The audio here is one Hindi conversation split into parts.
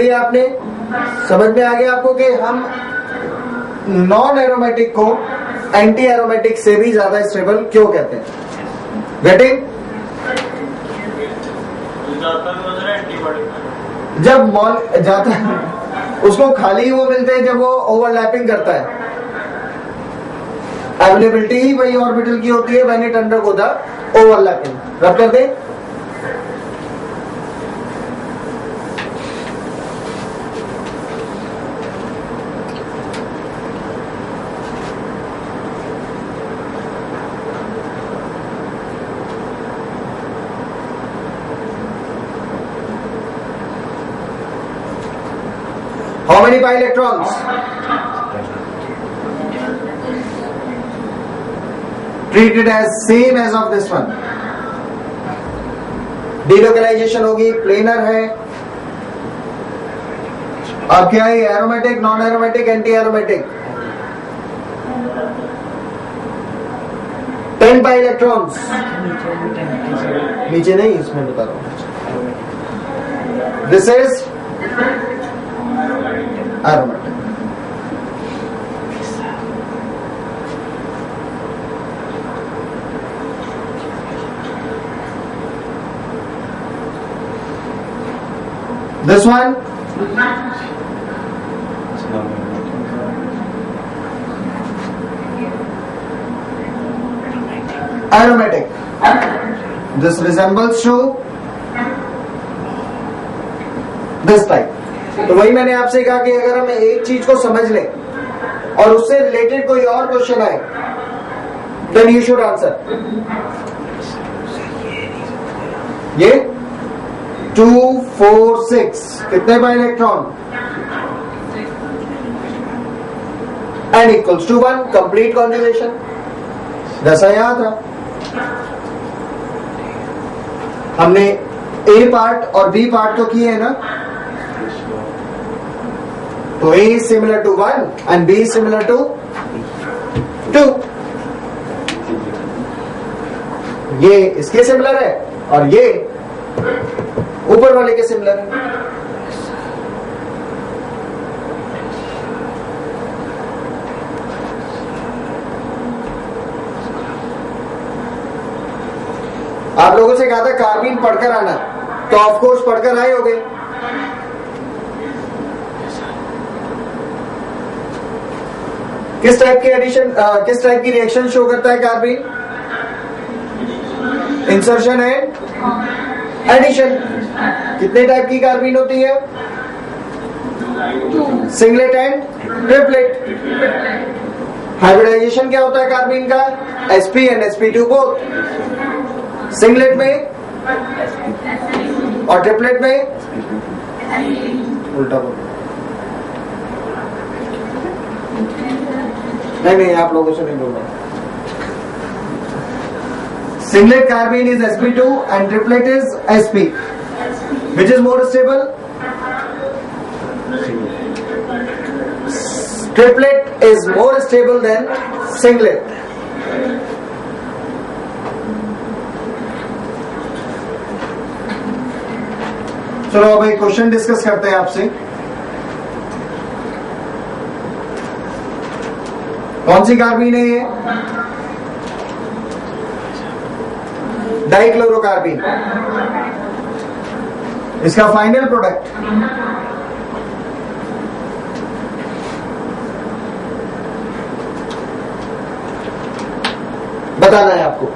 लिया आपने? समझ में आ गया आपको कि हम नॉन एरोमेटिक को एंटी एरोमेटिक से भी ज्यादा स्टेबल क्यों कहते हैं? गेटिंग? जब मॉल जाता है उसको खाली ही वो मिलते हैं जब वो ओवरलैपिंग करता है। अवेलेबिलिटी ही वही ऑर्बिटल की होती है when it undergo the overlapping. रब कर दे। How many pi electrons? Treated as same as of this one. Delocalization होगी, प्लेनर है। अब क्या है? Aromatic, non aromatic, anti aromatic. 10 pi electrons। नीचे नहीं, इसमें बता रहा हूं। This is aromatic. This one aromatic. This resembles to this type. तो वही मैंने आपसे कहा कि अगर हम एक चीज को समझ लें और उससे रिलेटेड कोई और क्वेश्चन आए देन यू शुड आंसर। ये 2 4 6 कितने pi electron? n equals to 1। Complete conjugation. जैसा याद था हमने ए पार्ट और बी पार्ट तो किए है ना, तो A is similar to 1 and B is similar to 2। ये इसके सिमिलर है और ये ऊपर वाले के सिमिलर है। आप लोगों से कहा था कार्बीन पढ़कर आना, तो ऑफ कोर्स पढ़कर आए होंगे। किस टाइप की एडिशन, किस टाइप की रिएक्शन शो करता है कार्बीन? Insertion and addition. कितने टाइप की कार्बीन होती है? Singlet and triplet. हाइब्रिडाइजेशन क्या होता है कार्बीन का? sp and sp2 both. Singlet में और ट्रिपलेट में उल्टा बोल। नहीं, आप लोगों से नहीं बोल रहा। Singlet carbene is sp2 and triplet is sp. Which is more stable? Triplet is more stable than singlet. चलो अब एक क्वेश्चन डिस्कस करते हैं आपसे। कौन सी कार्बीन है ये? डाइक्लोरोकार्बीन। इसका फाइनल प्रोडक्ट बताना है आपको।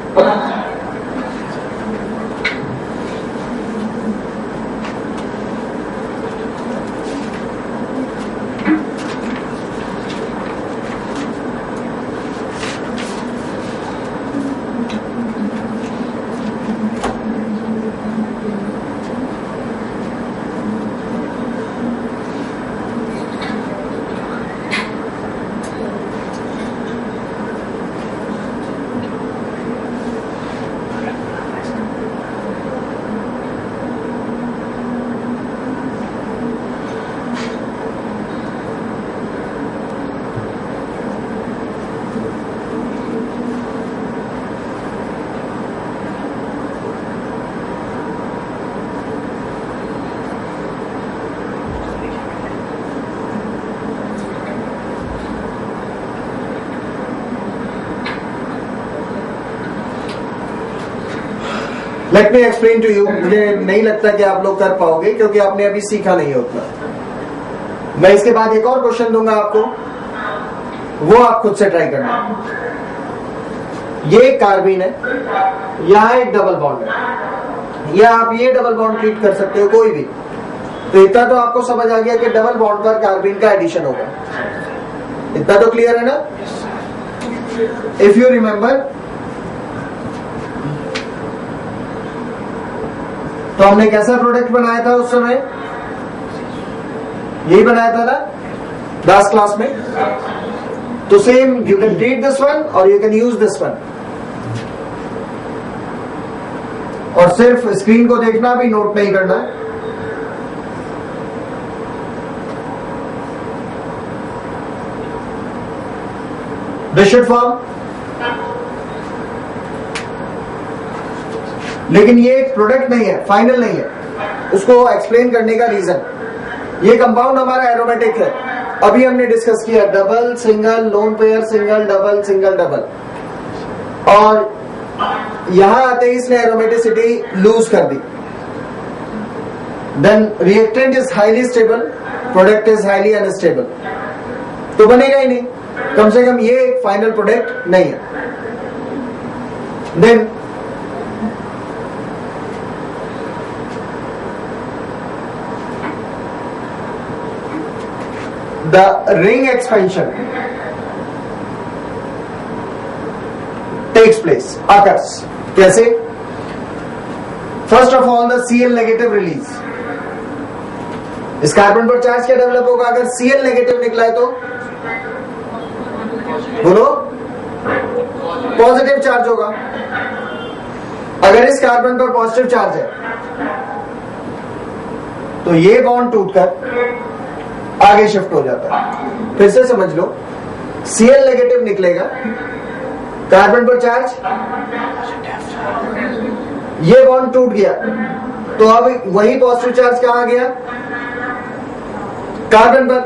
Let me explain to you. मुझे नहीं लगता कि आप लोग कर पाओगे क्योंकि आपने अभी सीखा नहीं उतना। मैं इसके बाद एक और क्वेश्चन दूंगा आपको, वो आप खुद से ट्राई करना। ये कार्बीन है, यहां एक डबल बॉन्ड है, या आप ये डबल बॉन्ड ट्रीट कर सकते हो कोई भी। तो इतना तो आपको समझ आ गया कि डबल बॉन्ड पर कार्बीन का एडिशन होगा। इतना तो क्लियर है ना? इफ यू रिमेंबर, तो हमने कैसा प्रोडक्ट बनाया था उस समय? यही बनाया था ना लास्ट क्लास में। तो same you can treat this one और you can use this one. और सिर्फ स्क्रीन को देखना, भी नोट नहीं करना है। This should form. लेकिन ये एक प्रोडक्ट नहीं है, फाइनल नहीं है। उसको एक्सप्लेन करने का रीजन, ये कंपाउंड हमारा एरोमेटिक है। अभी हमने डिस्कस किया double single, lone pair single double, single double, और यहां आते ही इसने एरोमेटिसिटी लूज कर दी। Then reactant is highly stable, product is highly unstable, तो बनेगा ही नहीं। कम से कम ये एक फाइनल प्रोडक्ट नहीं है। Then the ring expansion takes place, occurs. कैसे? First of all, the Cl negative release. इस कार्बन पर चार्ज क्या डेवलप होगा? अगर Cl नेगेटिव निकला है तो बोलो, पॉजिटिव चार्ज होगा। अगर इस कार्बन पर पॉजिटिव चार्ज है तो ये बॉन्ड टूटकर आगे शिफ्ट हो जाता है। फिर से समझ लो, Cl नेगेटिव निकलेगा, कार्बन पर चार्ज, ये बॉन्ड टूट गया, तो अब वही पॉजिटिव चार्ज कहां गया? कार्बन पर।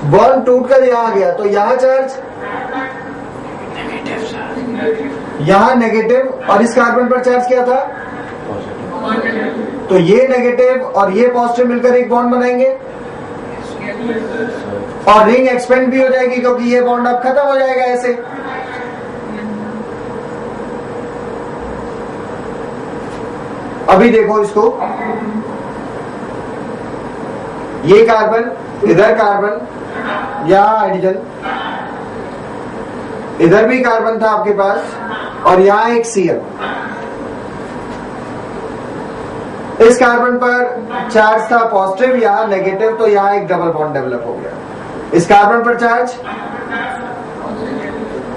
बॉन्ड टूटकर यहां गया, तो यहां चार्ज, यहां नेगेटिव, और इस कार्बन पर चार्ज क्या था? तो ये नेगेटिव और ये पॉजिटिव मिलकर एक बॉन्ड बनाएंगे और रिंग एक्सपेंड भी हो जाएगी, क्योंकि ये बॉन्ड अब खत्म हो जाएगा ऐसे। अभी देखो इसको, ये कार्बन, इधर कार्बन, यहां हाइड्रोजन, इधर भी कार्बन था आपके पास, और यहां एक Cl। इस कार्बन पर चार्ज था पॉजिटिव, यहां नेगेटिव, तो यहां एक डबल बॉन्ड डेवलप हो गया। इस कार्बन पर चार्ज,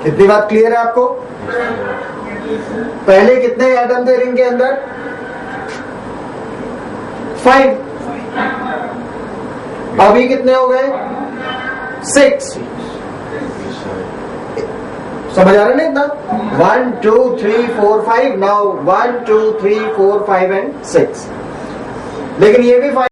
इतनी बात क्लियर है आपको? पहले कितने एटम थे रिंग के अंदर? 5। अभी कितने हो गए? 6। समझ आ रहा है ना इतना? 1 2 3 4 5, नाउ 1 2 3 4 5 एंड 6। लेकिन ये भी